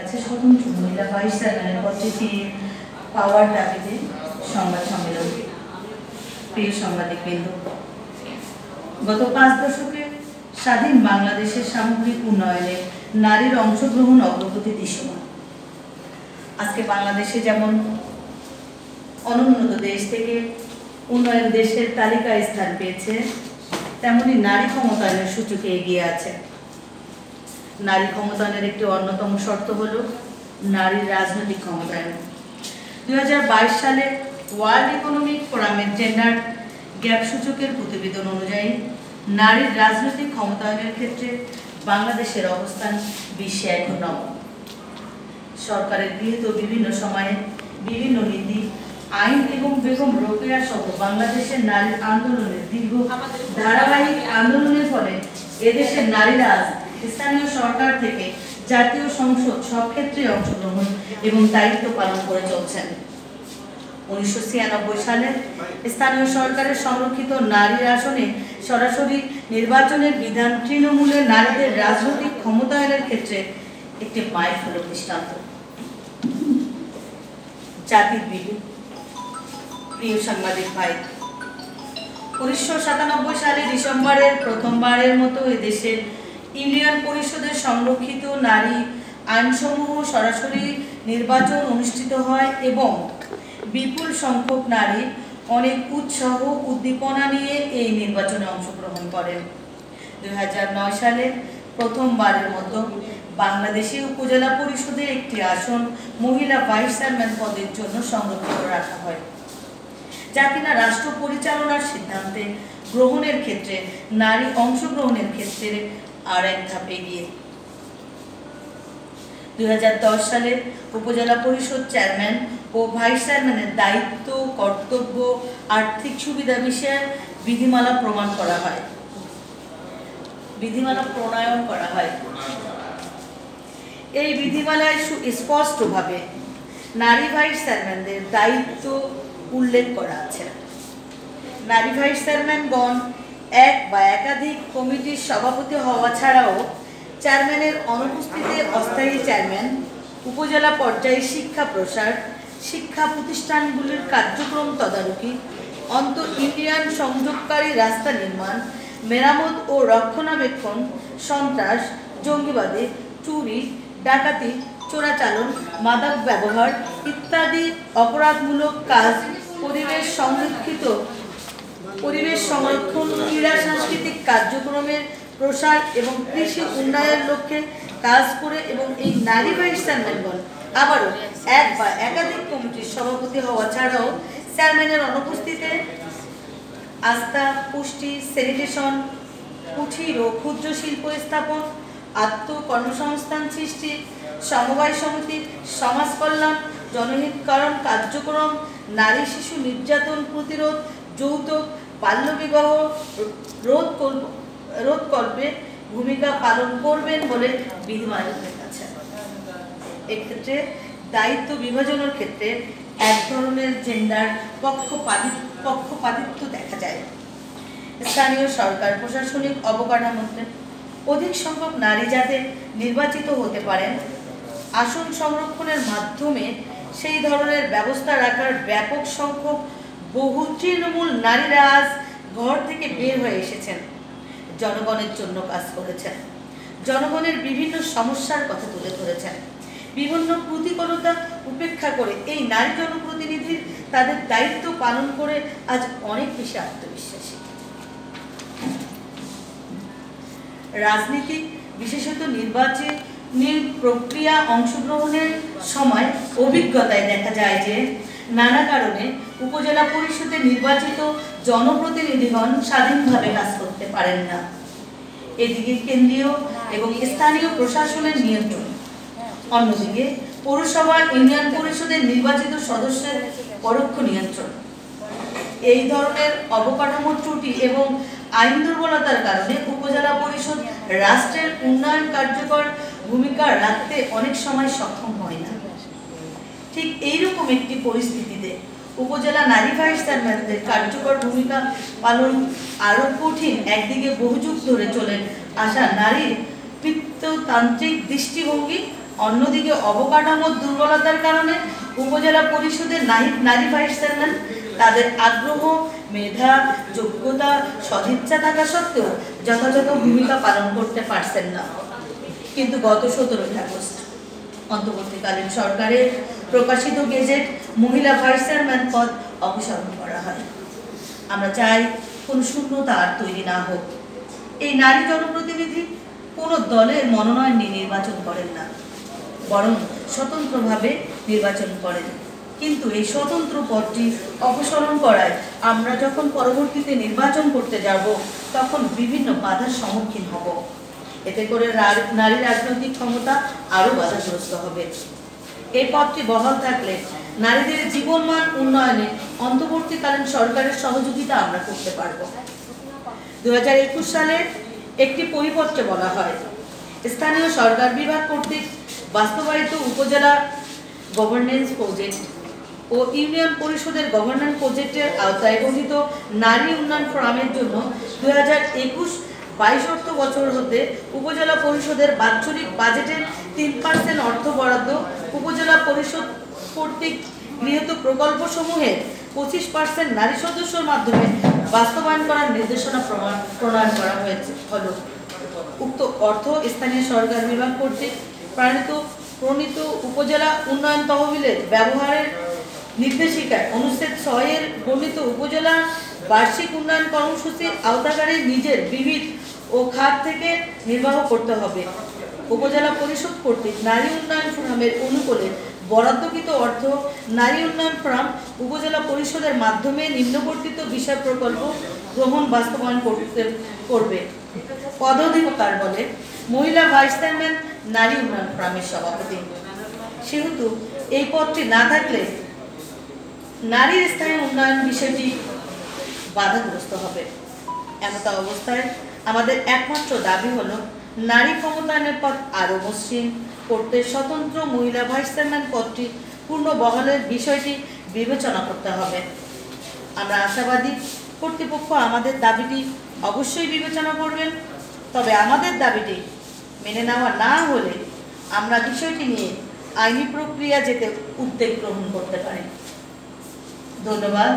স্বতন্ত্র মহিলা ভাইস চেয়ারম্যানের পদটি ফিরিয়ে পাওয়ার দাবিতে সংবাদ সম্মেলন। প্রিয় সাংবাদিকবৃন্দ, গত 5 দশকে স্বাধীন বাংলাদেশের সামগ্রিক উন্নয়নে নারীর অংশগ্রহণ অগ্রগতি দৃশ্যমান। আজকে বাংলাদেশে যেমন অনুন্নত দেশ থেকে উন্নয়ন দেশের তালিকায় স্থান পেয়েছে, তেমনি নারী ক্ষমতায়নের সূচকে এগিয়ে আছে। নারী ক্ষমতায়নের একটি অন্যতম শর্ত হল নারীর রাজনৈতিক ক্ষমতায়ন। 2022 সালে ওয়ার্ল্ড ইকোনমিক ফোরামের জেন্ডার গ্যাপ সূচকের প্রতিবেদন অনুযায়ী নারীর রাজনৈতিক ক্ষমতায়নের ক্ষেত্রে বাংলাদেশের অবস্থান বিশ্বে 1 নম্বর। সরকারের গৃহীত বিভিন্ন সময়ে বিভিন্ন নীতি, আইন এবং বেগম রোকেয়া সহ বাংলাদেশের নারীর আন্দোলনের দীর্ঘ ধারাবাহিক আন্দোলনের ফলে এদেশের নারীরা স্থানীয় সরকার থেকে জাতীয় সংসদ সব ক্ষেত্রে অংশগ্রহণ এবং দায়িত্ব পালন করে চলছেন। 1996 সালে স্থানীয় সরকারের সংরক্ষিত নারীর আসনে সরাসরি নির্বাচনের বিধান তৃণমূলের নারীদের রাজনৈতিক ক্ষমতায়নের ক্ষেত্রে একটি মাইলফলক দৃষ্টান্ত। জাতির বিবেক, প্রিয় সাংবাদিক ভাই, 1997 সালে ডিসেম্বরের প্রথমবারের মতো এদেশের ইউনিয়ন পরিষদের সংরক্ষিত নারী আইনসমূহ সরাসরি নির্বাচন অনুষ্ঠিত হয় এবং বিপুল সংখ্যক নারী অনেক উৎসাহ উদ্দীপনা নিয়ে এই নির্বাচনে অংশগ্রহণ করেন। 2009 সালে প্রথমবারের মতো বাংলাদেশে উপজেলা পরিষদের একটি আসন মহিলা ভাইস চেয়ারম্যান পদের জন্য সংরক্ষিত রাখা হয়, যা কিনা রাষ্ট্র পরিচালনার সিদ্ধান্তে গ্রহণের ক্ষেত্রে নারী অংশগ্রহণের ক্ষেত্রে আর এক ধাপ এগিয়ে। 2010 সালে উপজেলা পরিষদ চেয়ারম্যান ও ভাইস চেয়ারম্যানের দায়িত্ব, কর্তব্য, আর্থিক সুবিধা বিষয়ে বিধিমালা প্রণয়ন করা হয়। এই বিধিমালায় স্পষ্টভাবে নারী ভাইস চেয়ারম্যানদের দায়িত্ব উল্লেখ করা আছে। নারী ভাইস চেয়ারম্যানগণ এক বা একাধিক কমিটির সভাপতি হওয়া ছাড়াও চেয়ারম্যানের অনুপস্থিতিতে অস্থায়ী চেয়ারম্যান উপজেলা পর্যায়ে শিক্ষা প্রসার, শিক্ষা প্রতিষ্ঠানগুলির কার্যক্রম তদারকি, অন্তঃ ইউনিয়ন সংযোগকারী রাস্তা নির্মাণ, মেরামত ও রক্ষণাবেক্ষণ, সন্ত্রাস, জঙ্গিবাদী, চুরি, ডাকাতি, চোরাচালান, মাদক ব্যবহার ইত্যাদি অপরাধমূলক কাজ, পরিবেশ সংরক্ষণ, ক্রীড়া সাংস্কৃতিক কার্যক্রমের প্রসার এবং কৃষি উন্নয়নের লক্ষ্যে কাজ করে এবং এই নারী ভাইস চেয়ারম্যানগণ আবারও এক বা একাধিক কমিটির সভাপতি হওয়া ছাড়াও চেয়ারম্যানের অনুপস্থিতিতে আস্থা, পুষ্টি, স্যানিটেশন, কুঠির ও ক্ষুদ্র শিল্প স্থাপন, আত্মকর্মসংস্থান সৃষ্টি, সমবায় সমিতি, সমাজ কল্যাণ, জনহিতকরণ কার্যক্রম, নারী শিশু নির্যাতন প্রতিরোধ, যৌতুক, বাল্যবিবাহ রোধকল্পে ভূমিকা পালন করবেন বলে বিধিমালা আছে। এক্ষেত্রে দায়িত্ব বিভাজনের ক্ষেত্রে এক ধরনের জেন্ডার পক্ষপাতিত্ব দেখা যায়। স্থানীয় সরকার প্রশাসনিক অবকাঠামোতে অধিক সংখ্যক নারী যাতে নির্বাচিত হতে পারেন, আসন সংরক্ষণের মাধ্যমে সেই ধরনের ব্যবস্থা রাখার ব্যাপক সংখ্যক বহু তৃণমূল নারীরা আজ ঘর থেকে বের হয়ে এসেছেন, জনগণের জন্য কাজ করেছেন, জনগণের বিভিন্ন সমস্যার কথা তুলে ধরেছেন, বিভিন্ন প্রতিকূলতা উপেক্ষা করে এই নারী জনপ্রতিনিধির তাদের দায়িত্ব পালন করে আজ অনেক বেশি আত্মবিশ্বাসী। রাজনীতি, বিশেষত নির্বাচনী প্রক্রিয়া অংশগ্রহণের সময় অভিজ্ঞতায় দেখা যায় যে নানা কারণে উপজেলা পরিষদে নির্বাচিত জনপ্রতিনিধিগণ স্বাধীনভাবে কাজ করতে পারেন না। এদিকে কেন্দ্রীয় এবং স্থানীয় প্রশাসনের নিয়ন্ত্রণ, অন্যদিকে পৌরসভা, ইউনিয়ন পরিষদের নির্বাচিত সদস্যের পরোক্ষ নিয়ন্ত্রণ। এই ধরনের অবকাঠামো ত্রুটি এবং আইন দুর্বলতার কারণে উপজেলা পরিষদ রাষ্ট্রের উন্নয়ন কার্যকর ভূমিকা রাখতে অনেক সময় সক্ষম হয় না। ঠিক এইরকম একটি পরিস্থিতিতে উপজেলা নারী ভাইস চেয়ারম্যানদের কার্যকর ভূমিকা পালন আরো কঠিন। একদিকে বহুযুগ ধরে চলে আসা নারীর পিতৃতান্ত্রিক দৃষ্টিভঙ্গি অন্যদিকে অবকাঠামোর দুর্বলতার কারণে উপজেলা পরিষদের নারী ভাইস চেয়ারম্যান তাদের আগ্রহ, মেধা, যোগ্যতা, সদিচ্ছা থাকা সত্ত্বেও যথাযথ ভূমিকা পালন করতে পারছেন না। কিন্তু গত 17 আগস্ট অন্তর্বর্তীকালীন সরকারের প্রকাশিত গেজেট মহিলা ভাইস চেয়ারম্যান পদ অপসারণ করা হয়। আমরা চাই কোনো শূন্যতা আর তৈরি না হোক। এই নারী জনপ্রতিনিধি কোনো দলের মনোনয়ন নিয়ে নির্বাচন করেন না, বরং স্বতন্ত্রভাবে নির্বাচন করেন। কিন্তু এই স্বতন্ত্র পদটি অপসারণ করায় আমরা যখন পরবর্তীতে নির্বাচন করতে যাব তখন বিভিন্ন বাধার সম্মুখীন হব। এতে করে নারী রাজনৈতিক ক্ষমতা আরও বাধাগ্রস্ত হবে। এই পদটি বহাল থাকলে নারীদের জীবনমান উন্নয়নে অন্তর্বর্তীকালীন সরকারের সহযোগিতা আমরা করতে পারব। 2021 সালে একটি পরিপত্রে বলা হয়, স্থানীয় সরকার বিভাগ কর্তৃক বাস্তবায়িত উপজেলা গভর্নেন্স প্রজেক্ট ও ইউনিয়ন পরিষদের গভর্নেন্স প্রজেক্টের আওতায় গঠিত নারী উন্নয়ন ফোরামের জন্য 2021-22 অর্থ বছর হতে উপজেলা পরিষদের বাৎসরিক বাজেটের 3% অর্থ বরাদ্দ উপজেলা পরিষদ কর্তৃক গৃহীত প্রকল্পসমূহের 25% নারী সদস্যর মাধ্যমে বাস্তবায়ন করার নির্দেশনা প্রণয়ন করা হয়েছে। উক্ত অর্থ স্থানীয় সরকার বিভাগ কর্তৃক প্রণীত উপজেলা উন্নয়ন তহবিলের ব্যবহারের নির্দেশিকায় অনুচ্ছেদ 6 এর বর্ণিত উপজেলা বার্ষিক উন্নয়ন কর্মসূচির আওতাকারী নিজের বিবিধ ও খাত থেকে নির্বাহ করতে হবে। উপজেলা পরিষদ কর্তৃক নারী উন্নয়ন ফোরামের অনুকূলে বরাদ্দকৃত অর্থ নারী উন্নয়ন ফোরাম উপজেলা পরিষদের মাধ্যমে নিম্নবর্তিত বিষয় প্রকল্প গ্রহণ বাস্তবায়ন করবে। পদাধিকার বলে মহিলা ভাইস চেয়ারম্যান নারী উন্নয়ন ফোরামের সভাপতি। সেহেতু এই পদটি না থাকলে নারীর স্থায়ী উন্নয়ন বিষয়টি বাধাগ্রস্ত হবে। এমত অবস্থায় আমাদের একমাত্র দাবি হলো নারী ক্ষমতায়নের পথ আরও মসৃণ করতে স্বতন্ত্র মহিলা ভাইস চেয়ারম্যান পদটি পূর্ণ বহালের বিষয়টি বিবেচনা করতে হবে। আমরা আশাবাদী কর্তৃপক্ষ আমাদের দাবিটি অবশ্যই বিবেচনা করবেন। তবে আমাদের দাবিটি মেনে নেওয়া না হলে আমরা বিষয়টি নিয়ে আইনি প্রক্রিয়া যেতে উদ্যোগ গ্রহণ করতে পারি। ধন্যবাদ।